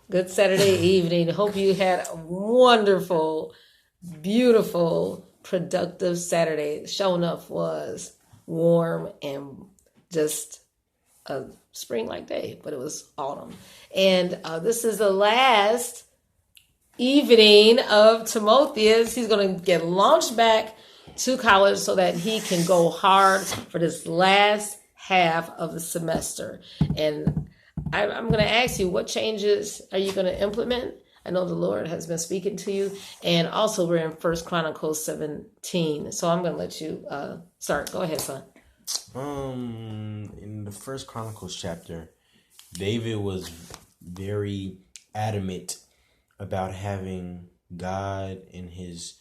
Good Saturday evening. Hope you had a wonderful, beautiful, productive Saturday. Showing up was warm and just a spring-like day, but it was autumn. And this is the last evening of Timotheus. He's going to get launched back to college so that he can go hard for this last half of the semester. And I'm going to ask you, what changes are you going to implement? I know the Lord has been speaking to you. And also we're in 1Chron.17. So I'm going to let you start. Go ahead, son. In the First Chronicles chapter, David was very adamant about having God and his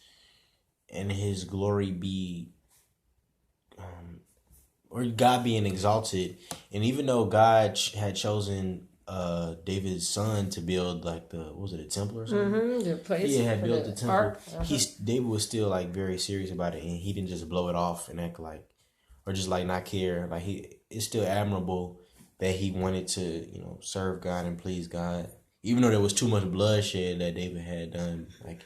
glory be or God being exalted. And even though God had chosen David's son to build like a temple or something? Mm-hmm. The place had built the temple. Ark. David was still like very serious about it, and he didn't just blow it off and act like, or just like not care. Like it's still admirable that he wanted to, serve God and please God. Even though there was too much bloodshed that David had done, like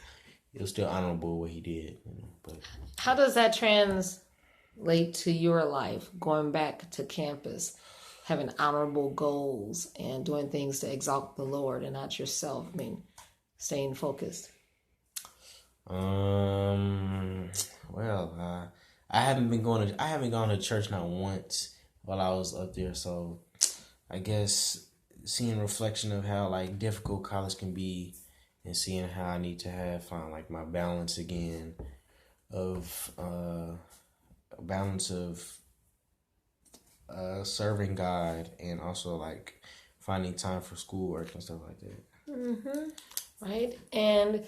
it was still honorable what he did. But how does that translate to your life, going back to campus, having honorable goals and doing things to exalt the Lord and not yourself? I mean, staying focused. Well, I haven't gone to church not once while I was up there, so I guess seeing reflection of how like difficult college can be, and seeing how I need to find like my balance again of a balance of serving God and also like finding time for schoolwork and stuff like that. Mm-hmm. Right, and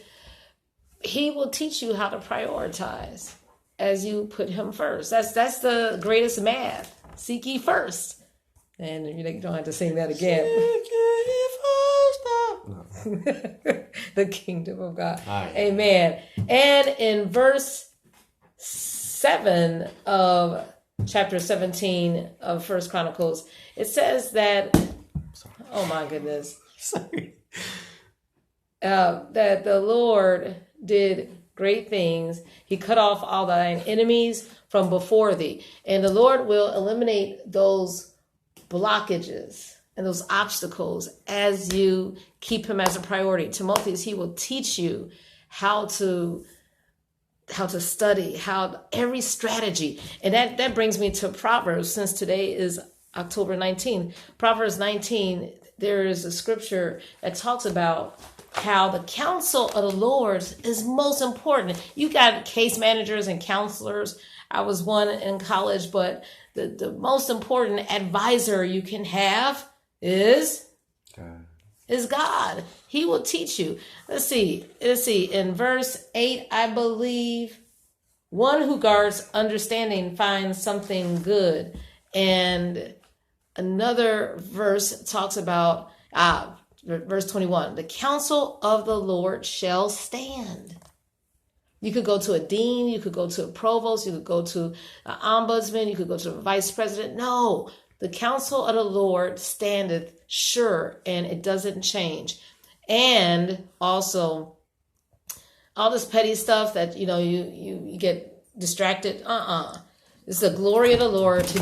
He will teach you how to prioritize as you put Him first. That's the greatest math. Seek ye first. And you don't have to sing that again. The kingdom of God. Right. Amen. And in verse 7 of chapter 17 of 1 Chronicles, it says that, oh my goodness. Sorry. That the Lord did great things. He cut off all thine enemies from before thee. And the Lord will eliminate those blockages and those obstacles as you keep Him as a priority. Timotheus, He will teach you how to study, every strategy. And that brings me to Proverbs, since today is October 19th. Proverbs 19, there is a scripture that talks about how the counsel of the Lord is most important. You got case managers and counselors. I was one in college, but the most important advisor you can have is God. He will teach you. Let's see. In verse 8, I believe, one who guards understanding finds something good. And another verse talks about, verse 21, the counsel of the Lord shall stand. You could go to a dean, you could go to a provost, you could go to an ombudsman, you could go to a vice president. No, the counsel of the Lord standeth sure, and it doesn't change. And also, all this petty stuff that, you get distracted. It's the glory of the Lord to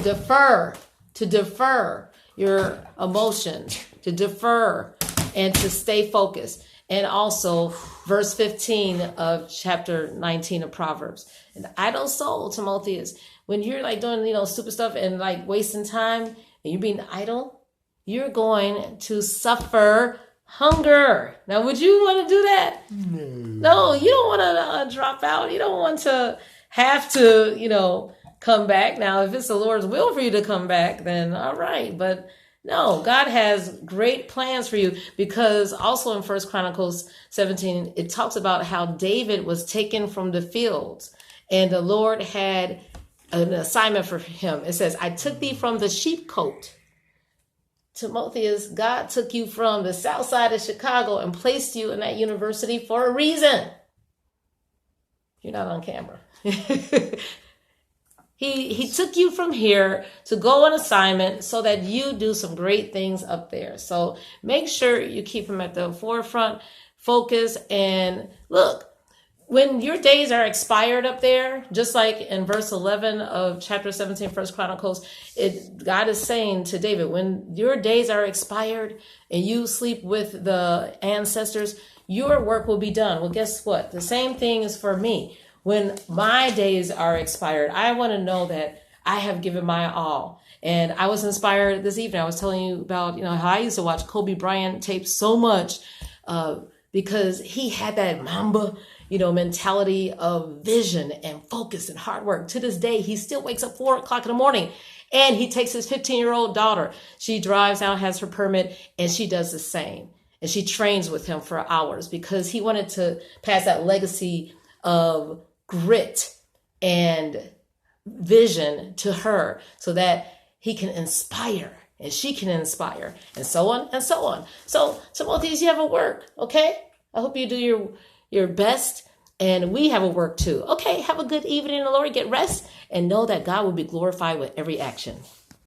defer your emotions, to defer and to stay focused. And also verse 15 of chapter 19 of Proverbs. And the idle soul, Timotheus, when you're like doing, stupid stuff and like wasting time and you're being idle, you're going to suffer hunger. Now, would you want to do that? No, you don't want to drop out. You don't want to have to, come back. Now, if it's the Lord's will for you to come back, then all right. But no, God has great plans for you, because also in 1 Chronicles 17, it talks about how David was taken from the fields and the Lord had an assignment for him. It says, I took thee from the sheepcote. Timotheus, God took you from the south side of Chicago and placed you in that university for a reason. You're not on camera. He took you from here to go on assignment so that you do some great things up there. So make sure you keep him at the forefront, focus, and look, when your days are expired up there, just like in verse 11 of chapter 17, 1 Chronicles, God is saying to David, when your days are expired and you sleep with the ancestors, your work will be done. Well, guess what? The same thing is for me. When my days are expired, I want to know that I have given my all. And I was inspired this evening. I was telling you about, how I used to watch Kobe Bryant tapes so much because he had that Mamba, mentality of vision and focus and hard work. To this day, he still wakes up 4:00 in the morning and he takes his 15-year-old daughter. She drives out, has her permit, and she does the same. And she trains with him for hours because he wanted to pass that legacy of grit and vision to her so that he can inspire and she can inspire, and so on and so on. So Timotheus, you have a work, okay? I hope you do your best, and we have a work too. Okay, have a good evening in the Lord, get rest, and know that God will be glorified with every action.